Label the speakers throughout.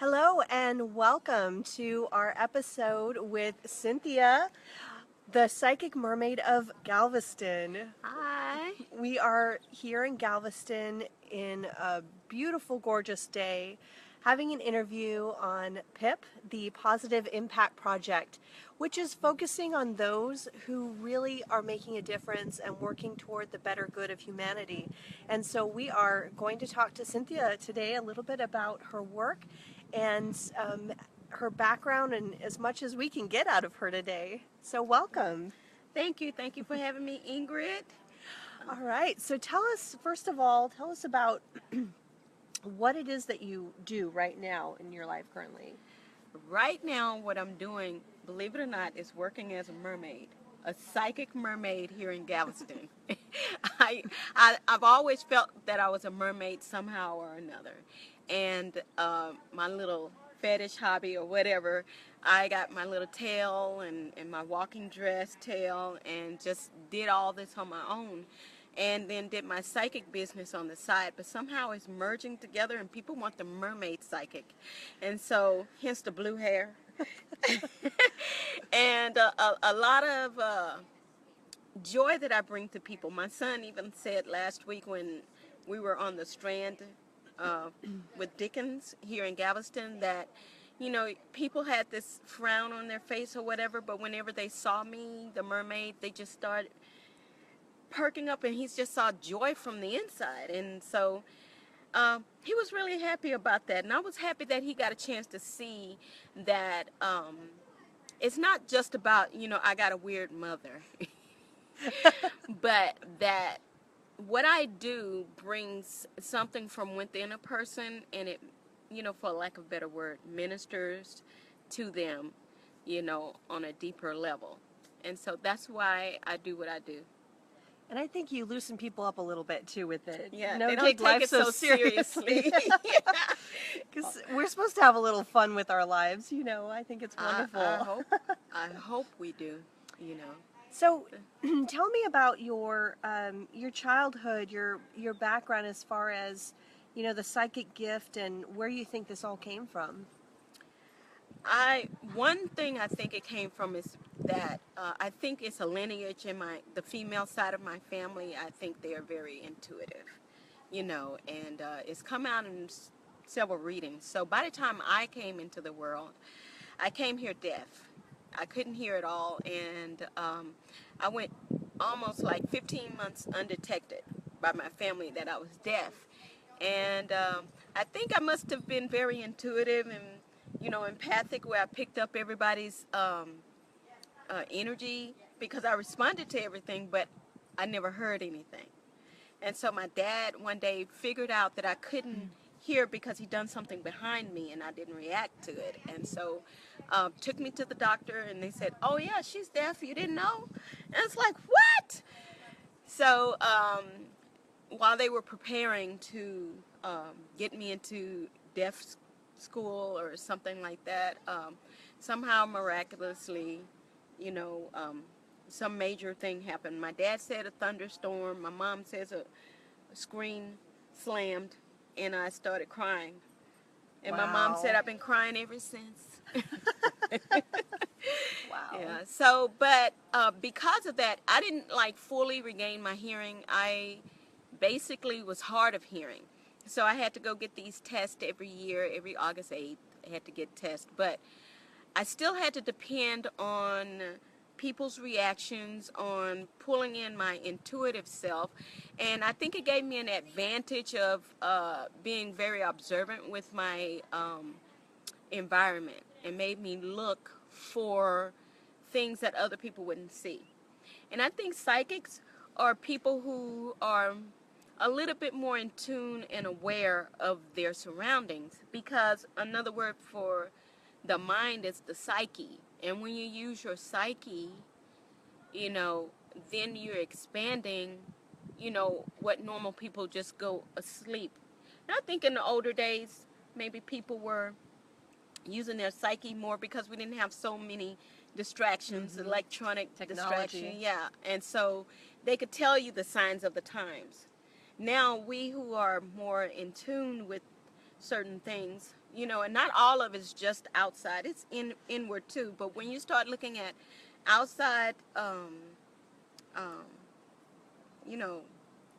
Speaker 1: Hello and welcome to our episode with Cynthia, the Psychic Mermaid of Galveston.
Speaker 2: Hi.
Speaker 1: We are here in Galveston in a beautiful, gorgeous day, having an interview on PIP, the Positive Impact Project, which is focusing on those who really are making a difference and working toward the better good of humanity. And so we are going to talk to Cynthia today a little bit about her work and her background and as much as we can get out of her today. So welcome.
Speaker 2: Thank you. Thank you for having me, Ingrid.
Speaker 1: All right. So tell us, first of all, tell us about what it is that you do right now in your life currently.
Speaker 2: Right now, what I'm doing, believe it or not, is working as a mermaid, a psychic mermaid here in Galveston. I've always felt that I was a mermaid somehow or another. And my little fetish hobby or whatever, I got my little tail and my walking dress tail and just did all this on my own. And then did my psychic business on the side, but somehow it's merging together and people want the mermaid psychic. And so, hence the blue hair. And a lot of joy that I bring to people. My son even said last week when we were on the Strand uh, with Dickens here in Galveston that, people had this frown on their face or whatever, but whenever they saw me, the mermaid, they just started perking up, and he just saw joy from the inside. And so he was really happy about that, and I was happy that he got a chance to see that it's not just about, I got a weird mother, but that what I do brings something from within a person, and it, for lack of a better word, ministers to them, on a deeper level. And so that's why I do what I do.
Speaker 1: And I think you loosen people up a little bit too with it.
Speaker 2: Yeah,
Speaker 1: Don't
Speaker 2: they don't
Speaker 1: take
Speaker 2: take
Speaker 1: life
Speaker 2: it so seriously.
Speaker 1: Because we're supposed to have a little fun with our lives, I think it's wonderful.
Speaker 2: I hope we do,
Speaker 1: So, tell me about your childhood, your background as far as, the psychic gift and where you think this all came from.
Speaker 2: One thing I think it came from is that I think it's a lineage in the female side of my family. I think they are very intuitive, and it's come out in several readings. So by the time I came into the world, I came here deaf. I couldn't hear at all, and I went almost like 15 months undetected by my family that I was deaf. And I think I must have been very intuitive and empathic, where I picked up everybody's energy because I responded to everything, but I never heard anything. And so my dad one day figured out that I couldn't hear because he'd done something behind me and I didn't react to it. And so took me to the doctor, and they said, "Oh yeah, she's deaf. You didn't know?" And it's like, what? So while they were preparing to get me into deaf school or something like that, somehow miraculously, some major thing happened. My dad said a thunderstorm. My mom says a screen slammed, and I started crying. And my mom said I've been crying ever since.
Speaker 1: Wow.
Speaker 2: Yeah. So, but because of that, I didn't fully regain my hearing. I basically was hard of hearing. So I had to go get these tests every year, every August 8th. I had to get tests. But I still had to depend on people's reactions, on pulling in my intuitive self. And I think it gave me an advantage of being very observant with my environment, and made me look for things that other people wouldn't see. And I think psychics are people who are a little bit more in tune and aware of their surroundings, because another word for the mind is the psyche. And when you use your psyche, then you're expanding, what normal people just go asleep. And I think in the older days, maybe people were using their psyche more because we didn't have so many distractions, electronic distraction. Yeah. And so they could tell you the signs of the times. Now we who are more in tune with certain things, you know, and not all of it's just outside. It's inward too. But when you start looking at outside, um, you know,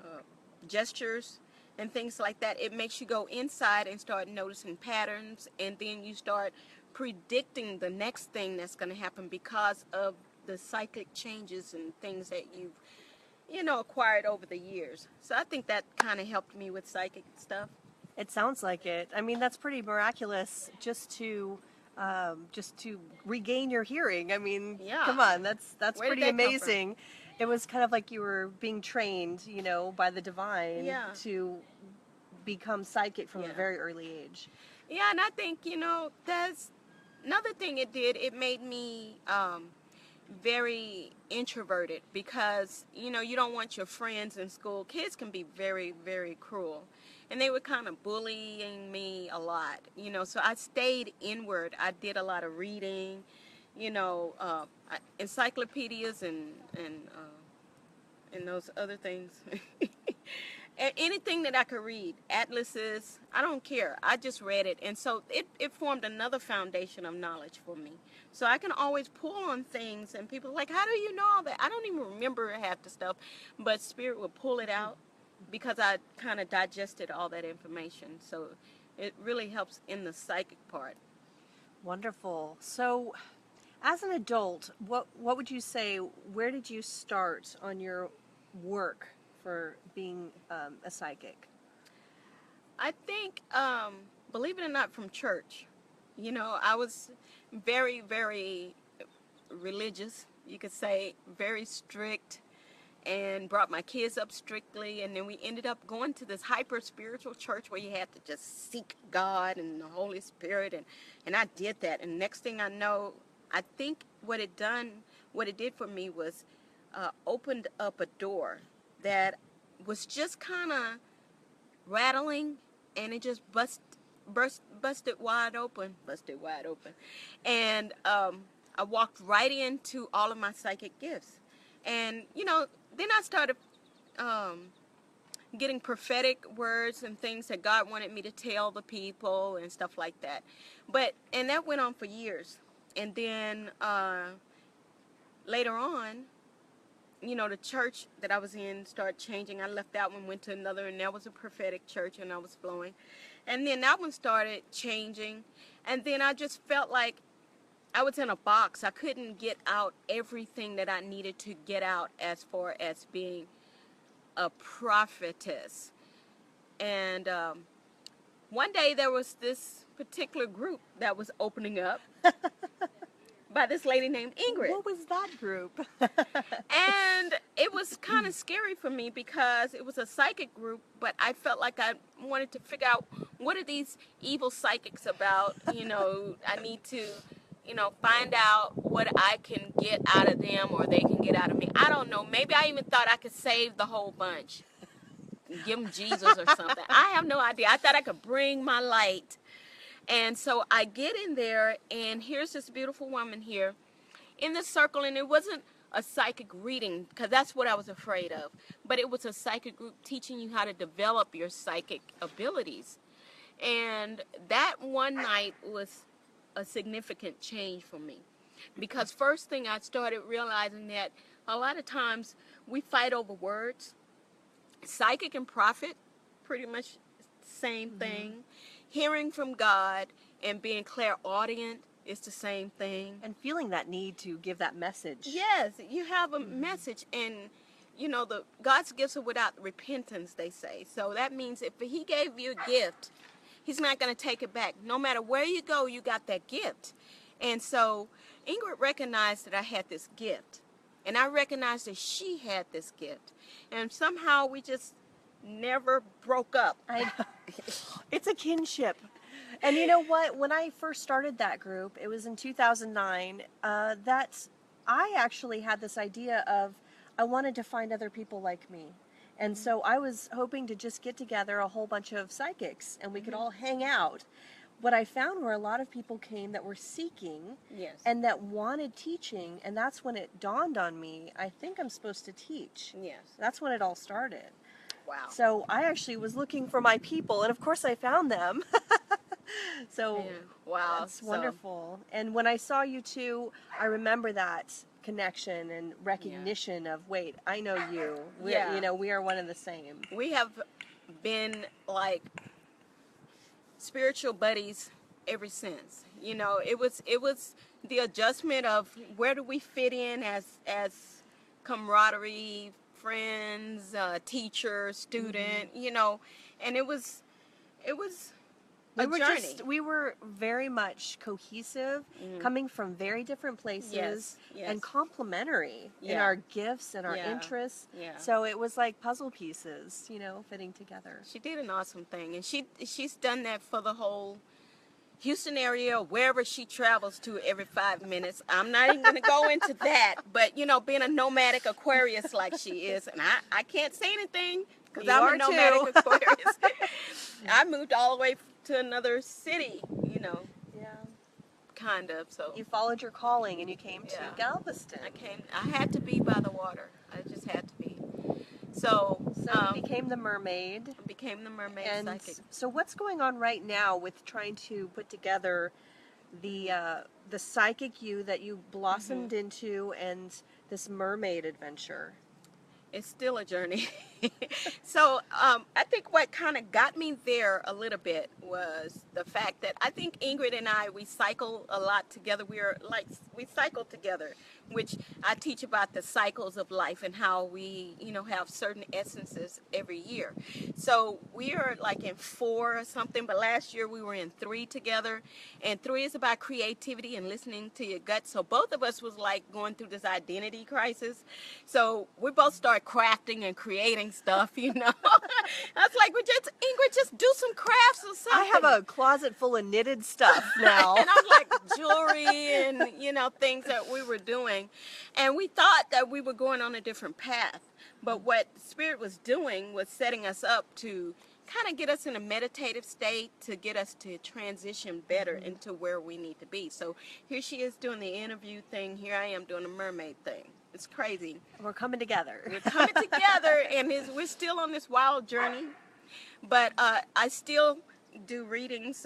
Speaker 2: uh, gestures and things like that, it makes you go inside and start noticing patterns, and then you start predicting the next thing that's going to happen because of the psychic changes and things that you've, you know, acquired over the years. So I think that kind of helped me with psychic stuff.
Speaker 1: It sounds like it. I mean, that's pretty miraculous just to regain your hearing. I mean,
Speaker 2: Yeah.
Speaker 1: come on, that's
Speaker 2: Where did
Speaker 1: pretty
Speaker 2: that come from?
Speaker 1: amazing. It was kind of like you were being trained, you know, by the divine
Speaker 2: Yeah.
Speaker 1: to become psychic from a
Speaker 2: Yeah.
Speaker 1: very early age.
Speaker 2: Yeah, and I think, you know, that's another thing it did. It made me very introverted because, you know, you don't want your friends in school. Kids can be very, very cruel. And they were kind of bullying me a lot, you know, so I stayed inward. I did a lot of reading, you know, encyclopedias and those other things. Anything that I could read, atlases, I don't care. I just read it. And so it formed another foundation of knowledge for me. So I can always pull on things, and people are like, how do you know all that? I don't even remember half the stuff, but Spirit will pull it out because I kind of digested all that information. So it really helps in the psychic part.
Speaker 1: Wonderful. So, as an adult, what would you say? Where did you start on your work for being a psychic?
Speaker 2: I think, believe it or not, from church. You know, I was very, very religious, you could say, very strict, and brought my kids up strictly. And then we ended up going to this hyper spiritual church where you had to just seek God and the Holy Spirit. And I did that. And next thing I know, I think what it did for me was opened up a door that was just kind of rattling, and it just busted wide open, and I walked right into all of my psychic gifts. And you know, then I started getting prophetic words and things that God wanted me to tell the people and stuff like that. And that went on for years. And then later on, you know, the church that I was in started changing. I left that one, went to another, and that was a prophetic church, and I was flowing. And then that one started changing. And then I just felt like I was in a box. I couldn't get out everything that I needed to get out as far as being a prophetess. And one day there was this particular group that was opening up by this lady named Ingrid.
Speaker 1: What was that group?
Speaker 2: And it was kind of scary for me because it was a psychic group, but I felt like I wanted to figure out, what are these evil psychics about? You know, I need to, you know, find out what I can get out of them or they can get out of me. I don't know. Maybe I even thought I could save the whole bunch. Give them Jesus or something. I have no idea. I thought I could bring my light. And so I get in there, and here's this beautiful woman here in this circle, and it wasn't a psychic reading, because that's what I was afraid of, but it was a psychic group teaching you how to develop your psychic abilities. And that one night was a significant change for me, because first thing I started realizing that a lot of times we fight over words. Psychic and prophet, pretty much same thing. Hearing from God and being clairaudient is the same thing.
Speaker 1: And feeling that need to give that message.
Speaker 2: Yes, you have a message, and you know, God's gifts are without repentance, they say. So that means if He gave you a gift, He's not going to take it back. No matter where you go, you got that gift. And so Ingrid recognized that I had this gift, and I recognized that she had this gift, and somehow we just never broke up.
Speaker 1: I know. It's a kinship. And you know what? When I first started that group, it was in 2009, I actually had this idea of, I wanted to find other people like me. And so I was hoping to just get together a whole bunch of psychics and we could all hang out. What I found were a lot of people came that were seeking
Speaker 2: Yes.
Speaker 1: and that wanted teaching, and that's when it dawned on me, I think I'm supposed to teach.
Speaker 2: Yes.
Speaker 1: That's when it all started.
Speaker 2: Wow.
Speaker 1: So I actually was looking for my people, and of course I found them. So
Speaker 2: Yeah. Wow.
Speaker 1: that's
Speaker 2: So
Speaker 1: wonderful. And when I saw you two, I remember that connection and
Speaker 2: yeah.
Speaker 1: recognition of, wait, I know you.
Speaker 2: Yeah.
Speaker 1: We are one and the same.
Speaker 2: We have been like spiritual buddies ever since. It was the adjustment of where do we fit in as camaraderie, friends, teacher, student, and it was a journey.
Speaker 1: We were very much cohesive,
Speaker 2: Mhm.
Speaker 1: coming from very different places
Speaker 2: Yes, yes.
Speaker 1: and complementary in
Speaker 2: Yeah.
Speaker 1: our gifts and our
Speaker 2: Yeah,
Speaker 1: interests.
Speaker 2: yeah.
Speaker 1: So it was like puzzle pieces, fitting together.
Speaker 2: She did an awesome thing, and she's done that for the whole Houston area, wherever she travels to every 5 minutes. I'm not even going to go into that, but being a nomadic Aquarius like she is, and I can't say anything because
Speaker 1: You
Speaker 2: I'm
Speaker 1: are
Speaker 2: a nomadic
Speaker 1: too.
Speaker 2: Aquarius. I moved all the way to another city,
Speaker 1: Yeah.
Speaker 2: kind of. So
Speaker 1: You followed your calling and you came to
Speaker 2: Yeah.
Speaker 1: Galveston.
Speaker 2: I had to be by the water. I just had to be. So,
Speaker 1: So you became the mermaid.
Speaker 2: became the mermaid
Speaker 1: And
Speaker 2: psychic.
Speaker 1: so what's going on right now with trying to put together the psychic you that you blossomed into and this mermaid adventure?
Speaker 2: It's still a journey. So I think what kind of got me there a little bit was the fact that I think Ingrid and I, we cycle a lot together. We cycle together, which I teach about the cycles of life and how we, have certain essences every year. So we are like in 4 or something, but last year we were in 3 together. And 3 is about creativity and listening to your gut. So both of us was like going through this identity crisis. So we both started crafting and creating stuff, I was like, Ingrid, just do some crafts or something.
Speaker 1: I have a closet full of knitted stuff now.
Speaker 2: And I'm like jewelry and, things that we were doing. And we thought that we were going on a different path. But what Spirit was doing was setting us up to kind of get us in a meditative state, to get us to transition better into where we need to be. So here she is doing the interview thing. Here I am doing the mermaid thing. It's crazy.
Speaker 1: We're coming together.
Speaker 2: We're coming together, and we're still on this wild journey. But I still do readings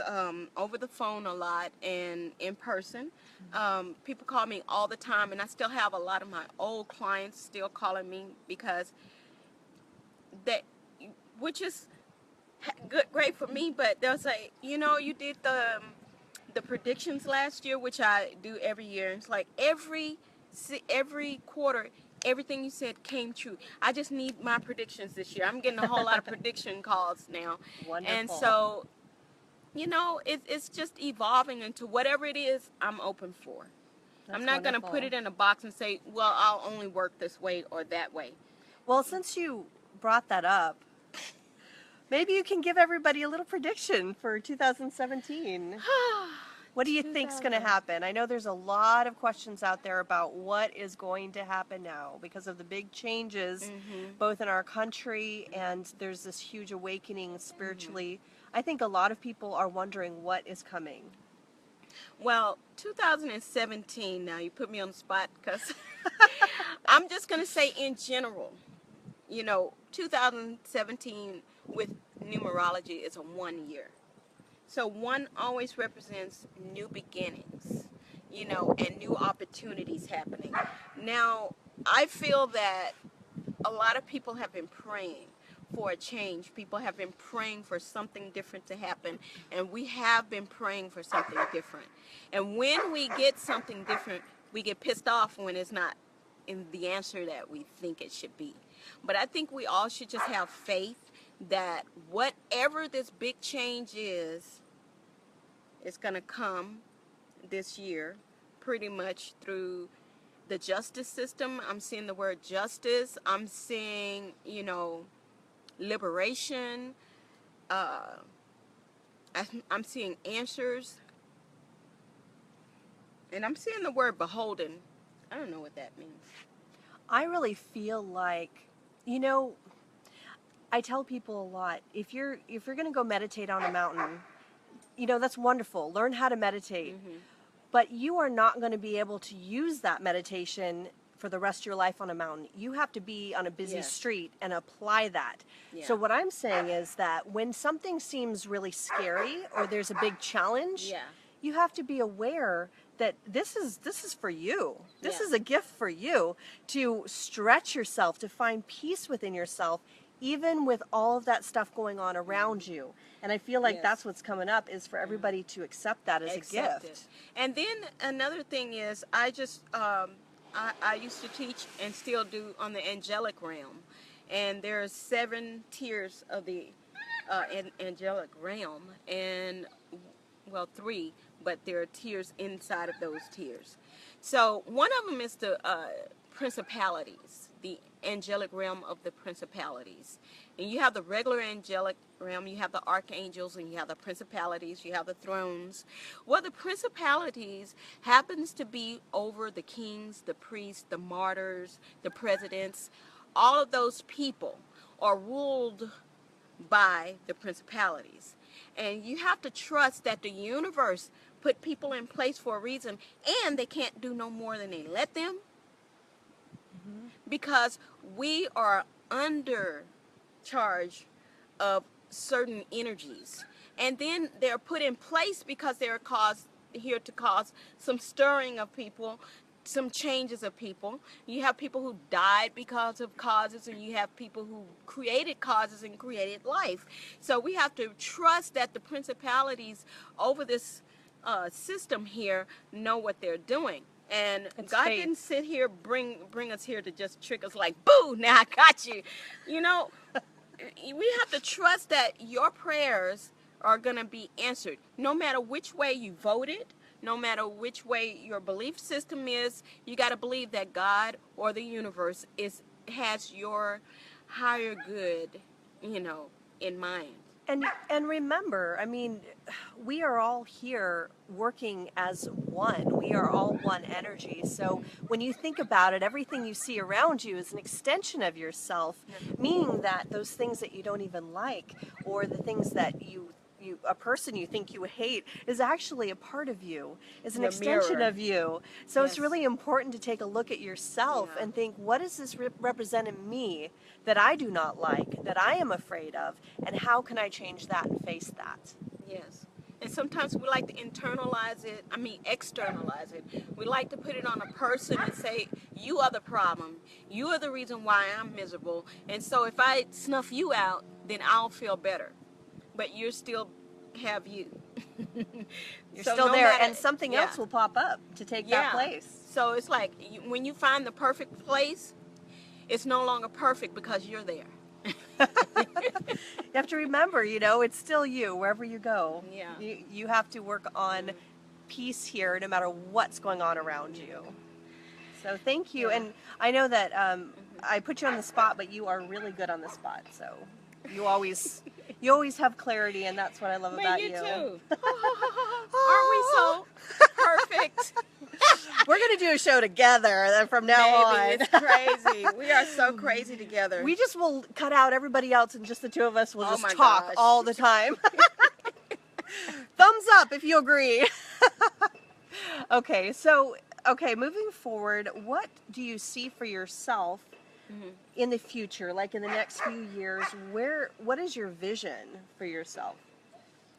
Speaker 2: over the phone a lot and in person. People call me all the time, and I still have a lot of my old clients still calling me because which is great for me. But they'll say, you did the predictions last year, which I do every year. It's like every quarter, everything you said came true. I just need my predictions this year. I'm getting a whole lot of prediction calls now.
Speaker 1: Wonderful.
Speaker 2: And so, it's just evolving into whatever it is I'm open for.
Speaker 1: That's
Speaker 2: I'm not going to
Speaker 1: wonderful.
Speaker 2: put it in a box and say, well, I'll only work this way or that way.
Speaker 1: Well, since you brought that up, maybe you can give everybody a little prediction for 2017. What do you think's going to happen? I know there's a lot of questions out there about what is going to happen now because of the big changes, both in our country and there's this huge awakening spiritually. I think a lot of people are wondering what is coming.
Speaker 2: Well, 2017, now you put me on the spot because I'm just going to say in general, 2017 with numerology is a 1 year. So 1 always represents new beginnings, and new opportunities happening. Now, I feel that a lot of people have been praying for a change. People have been praying for something different to happen, and we have been praying for something different. And when we get something different, we get pissed off when it's not in the answer that we think it should be. But I think we all should just have faith that whatever this big change is, it's going to come this year pretty much through the justice system. I'm seeing the word justice. I'm seeing, liberation. I'm seeing answers. And I'm seeing the word beholden. I don't know what that means.
Speaker 1: I really feel like, I tell people a lot, if you're going to go meditate on a mountain, that's wonderful. Learn how to meditate. But you are not going to be able to use that meditation for the rest of your life on a mountain. You have to be on a busy
Speaker 2: Yes.
Speaker 1: street and apply that.
Speaker 2: Yeah.
Speaker 1: So what I'm saying is that when something seems really scary or there's a big challenge,
Speaker 2: Yeah.
Speaker 1: you have to be aware that this is for you. This
Speaker 2: Yeah.
Speaker 1: is a gift for you to stretch yourself, to find peace within yourself, even with all of that stuff going on around you. And I feel like
Speaker 2: Yes.
Speaker 1: that's what's coming up, is for everybody to accept that as
Speaker 2: Accept
Speaker 1: a gift.
Speaker 2: it. And then another thing is, I used to teach and still do on the angelic realm, and there are 7 tiers of the angelic realm, and well, 3, but there are tiers inside of those tiers. So one of them is the principalities, the angelic realm of the principalities. And you have the regular angelic realm, you have the archangels, and you have the principalities, you have the thrones. Well, the principalities happens to be over the kings, the priests, the martyrs, the presidents. All of those people are ruled by the principalities. And you have to trust that the universe put people in place for a reason, and they can't do no more than they let them, because we are under charge of certain energies, and then they're put in place because they're here to cause some stirring of people, some changes of people. You have people who died because of causes, and you have people who created causes and created life. So we have to trust that the principalities over this system here know what they're doing. And
Speaker 1: It's
Speaker 2: God
Speaker 1: faith.
Speaker 2: didn't sit here, bring us here to just trick us like, boo, now I got you. You know, we have to trust that your prayers are going to be answered. No matter which way you voted, no matter which way your belief system is, you got to believe that God or the universe has your higher good, in mind.
Speaker 1: And remember, I mean, we are all here working as one. We are all one energy. So when you think about it, everything you see around you is an extension of yourself, meaning that those things that you don't even like, or the things that a person you think you hate, is actually a part of you, is an
Speaker 2: The
Speaker 1: extension
Speaker 2: mirror.
Speaker 1: of you. So it's
Speaker 2: Yes.
Speaker 1: really important to take a look at yourself
Speaker 2: Yeah.
Speaker 1: and think, what does this represent in me that I do not like, that I am afraid of, and how can I change that and face that?
Speaker 2: Yes. And sometimes we like to externalize it. We like to put it on a person and say, you are the problem. You are the reason why I'm miserable. And so if I snuff you out, then I'll feel better. But you still have you.
Speaker 1: You're
Speaker 2: So
Speaker 1: still
Speaker 2: no
Speaker 1: there,
Speaker 2: matter-
Speaker 1: and something
Speaker 2: yeah.
Speaker 1: else will pop up to take
Speaker 2: Yeah.
Speaker 1: that place.
Speaker 2: So it's like when you find the perfect place, it's no longer perfect because you're there.
Speaker 1: You have to remember, it's still you wherever you go.
Speaker 2: Yeah.
Speaker 1: You have to work on peace here no matter what's going on around you. So thank you.
Speaker 2: Yeah.
Speaker 1: And I know that I put you on the spot, but you are really good on the spot. So you always have clarity, and that's what I love about
Speaker 2: you
Speaker 1: you.
Speaker 2: too. Aren't we so perfect?
Speaker 1: We're going to do a show together from now on.
Speaker 2: Maybe it's crazy. We are so crazy together.
Speaker 1: We just will cut out everybody else, and just the two of us will
Speaker 2: Oh
Speaker 1: just
Speaker 2: my
Speaker 1: talk
Speaker 2: gosh.
Speaker 1: all the time. Thumbs up if you agree. Okay, moving forward, what do you see for yourself in the future, like in the next few years? What is your vision for yourself?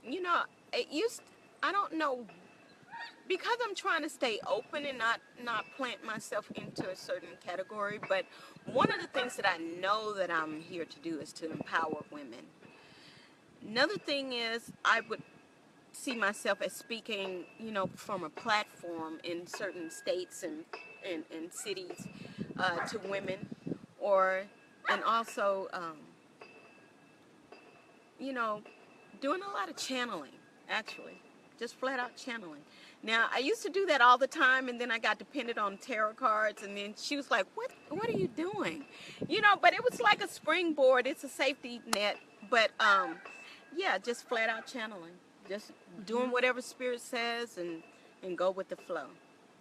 Speaker 2: I don't know, because I'm trying to stay open and not plant myself into a certain category, but one of the things that I know that I'm here to do is to empower women. Another thing is, I would see myself as speaking, from a platform in certain states and cities to women, and also, doing a lot of channeling, actually, just flat out channeling. Now, I used to do that all the time, and then I got dependent on tarot cards, and then she was like, what are you doing? But it was like a springboard. It's a safety net, but yeah, just flat out channeling. Just doing whatever Spirit says and go with the flow.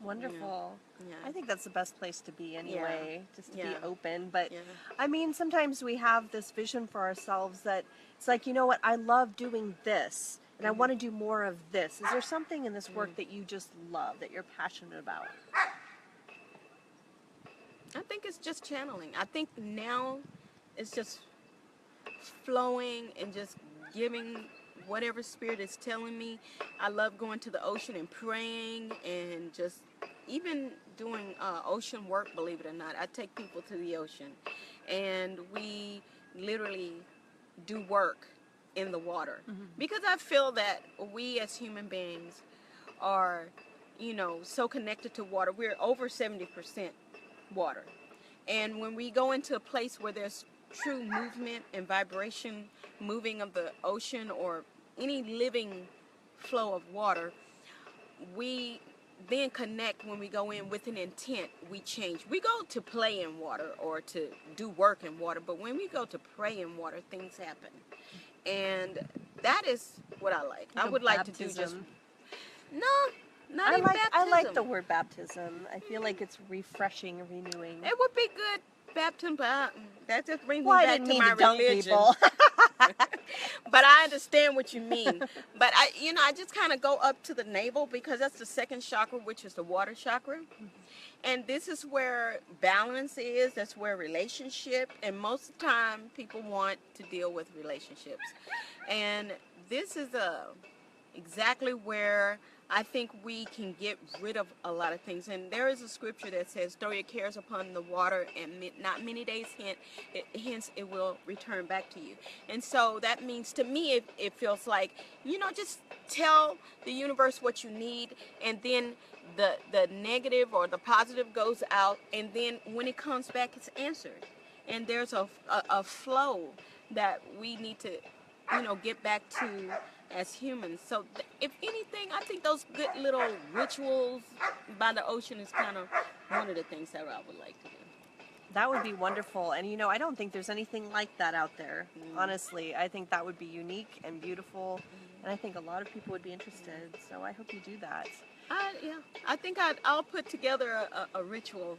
Speaker 1: Wonderful.
Speaker 2: Yeah.
Speaker 1: I think that's the best place to be anyway, just to be
Speaker 2: Yeah.
Speaker 1: open. But
Speaker 2: Yeah.
Speaker 1: I mean, sometimes we have this vision for ourselves that it's like, I love doing this, and I want to do more of this. Is there something in this work that you just love, that you're passionate about?
Speaker 2: I think it's just channeling. I think now it's just flowing and just giving whatever spirit is telling me. I love going to the ocean and praying and just even doing ocean work, believe it or not. I take people to the ocean and we literally do work in the water. Because I feel that we as human beings are, so connected to water. We're over 70% water. And when we go into a place where there's true movement and vibration, moving of the ocean or any living flow of water, we then connect. When we go in with an intent, we change. We go to play in water or to do work in water, but when we go to pray in water, things happen. And that is what I like. I would like to do just... No, not even baptism.
Speaker 1: I like the word baptism. I feel like it's refreshing, renewing.
Speaker 2: It would be good baptism, but that just brings me
Speaker 1: I
Speaker 2: back
Speaker 1: didn't
Speaker 2: to
Speaker 1: mean
Speaker 2: my
Speaker 1: to dunk
Speaker 2: religion.
Speaker 1: people.
Speaker 2: But I understand what you mean. But I just kind of go up to the navel because that's the second chakra, which is the water chakra. And this is where balance is. That's where relationship. And most of the time, people want to deal with relationships. And this is exactly where I think we can get rid of a lot of things. And there is a scripture that says, throw your cares upon the water, and not many days hence it will return back to you. And so that means, to me, it feels like, just tell the universe what you need, and then the negative or the positive goes out, and then when it comes back, it's answered. And there's a flow that we need to, get back to as humans. So if anything, I think those good little rituals by the ocean is kind of one of the things that I would like to do.
Speaker 1: That would be wonderful. And I don't think there's anything like that out there. Honestly, I think that would be unique and beautiful. And I think a lot of people would be interested. So I hope you do that.
Speaker 2: I think I'll put together a ritual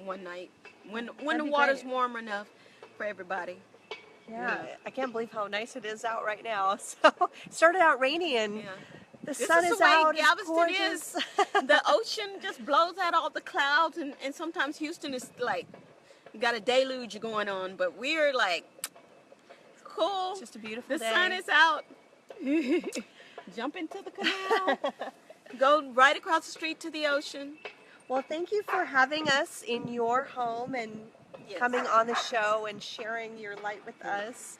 Speaker 2: one night when the
Speaker 1: be
Speaker 2: water's
Speaker 1: great.
Speaker 2: warm enough for everybody.
Speaker 1: Yeah, I can't believe how nice it is out right now. So it started out rainy and the sun is out.
Speaker 2: Galveston
Speaker 1: It's gorgeous.
Speaker 2: the ocean just blows out all the clouds, and sometimes Houston is like got a deluge going on, but we're like cool.
Speaker 1: It's just a beautiful day.
Speaker 2: The sun is out. Jump into the canal. Go right across the street to the ocean.
Speaker 1: Well, thank you for having us in your home and coming on the show and sharing your light with us.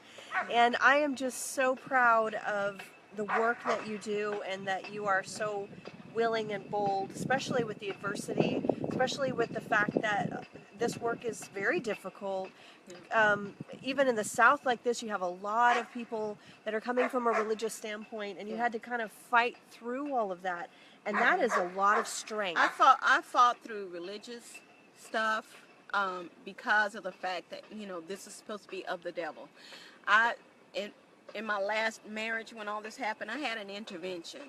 Speaker 1: And I am just so proud of the work that you do, and that you are so willing and bold, especially with the adversity, especially with the fact that this work is very difficult. Even in the South like this, you have a lot of people that are coming from a religious standpoint, and you had to kind of fight through all of that. And that is a lot of strength.
Speaker 2: I fought through religious stuff because of the fact that, this is supposed to be of the devil. In my last marriage, when all this happened, I had an intervention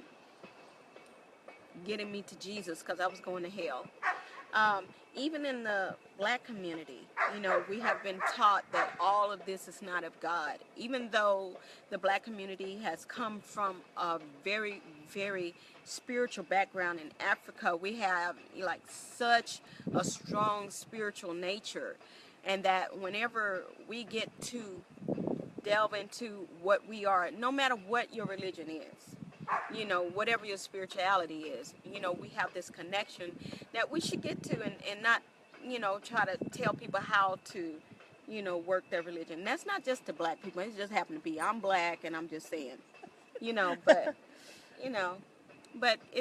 Speaker 2: getting me to Jesus because I was going to hell. Even in the black community, we have been taught that all of this is not of God. Even though the black community has come from a very, very spiritual background in Africa, we have like such a strong spiritual nature, and that whenever we get to delve into what we are, no matter what your religion is, whatever your spirituality is, we have this connection that we should get to, and not, try to tell people how to, work their religion. That's not just to black people. It just happened to be, I'm black and I'm just saying, but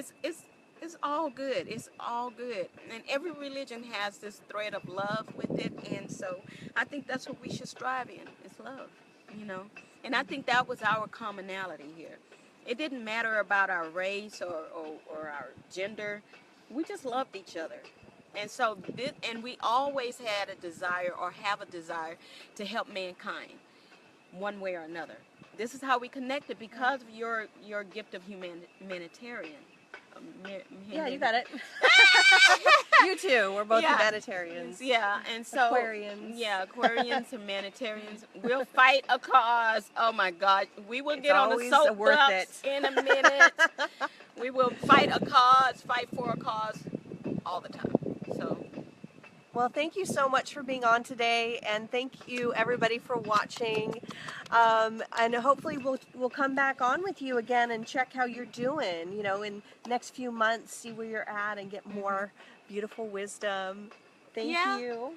Speaker 2: it's all good. It's all good. And every religion has this thread of love with it. And so I think that's what we should strive in, is love, And I think that was our commonality here. It didn't matter about our race or our gender. We just loved each other. And so, and we always had a desire, or have a desire, to help mankind one way or another. This is how we connected, because of your gift of humanitarian.
Speaker 1: Yeah, you got it. You too. We're both humanitarians.
Speaker 2: Yeah, and so
Speaker 1: Aquarians.
Speaker 2: Yeah, Aquarians, humanitarians. We'll fight a cause. Oh my God, we will get on the soapbox in a minute. We will fight a cause, fight for a cause, all the time. So
Speaker 1: Well, thank you so much for being on today, and thank you everybody for watching. And hopefully we'll come back on with you again and check how you're doing. You know, in next few months, see where you're at and get more beautiful wisdom. Thank
Speaker 2: Yeah.
Speaker 1: you.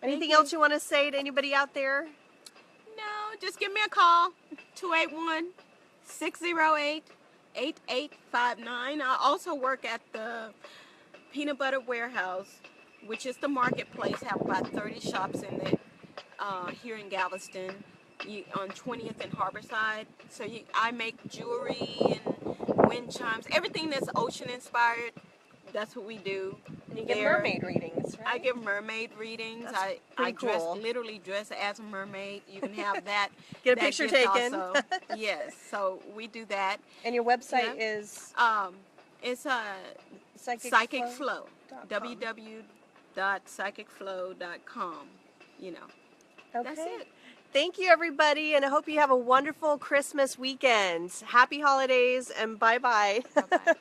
Speaker 2: Thank
Speaker 1: Anything
Speaker 2: you.
Speaker 1: else you want to say to anybody out there?
Speaker 2: No, just give me a call, 281-608-8859. I also work at the Peanut Butter Warehouse, which is the marketplace. Have about 30 shops in it here in Galveston, on 20th and Harborside. So I make jewelry and wind chimes, everything that's ocean inspired. That's what we do.
Speaker 1: And you get
Speaker 2: there.
Speaker 1: mermaid readings, right?
Speaker 2: I give mermaid readings.
Speaker 1: That's
Speaker 2: I
Speaker 1: pretty
Speaker 2: dress,
Speaker 1: cool.
Speaker 2: literally dress as a mermaid. You can have that.
Speaker 1: Get a
Speaker 2: that
Speaker 1: picture
Speaker 2: gift
Speaker 1: taken.
Speaker 2: Also. Yes, so we do that.
Speaker 1: And your website is
Speaker 2: It's
Speaker 1: Psychic
Speaker 2: Flow. www.psychicflow.com. You know.
Speaker 1: Okay.
Speaker 2: That's it.
Speaker 1: Thank you, everybody, and I hope you have a wonderful Christmas weekend. Happy holidays, and bye-bye.
Speaker 2: Bye-bye.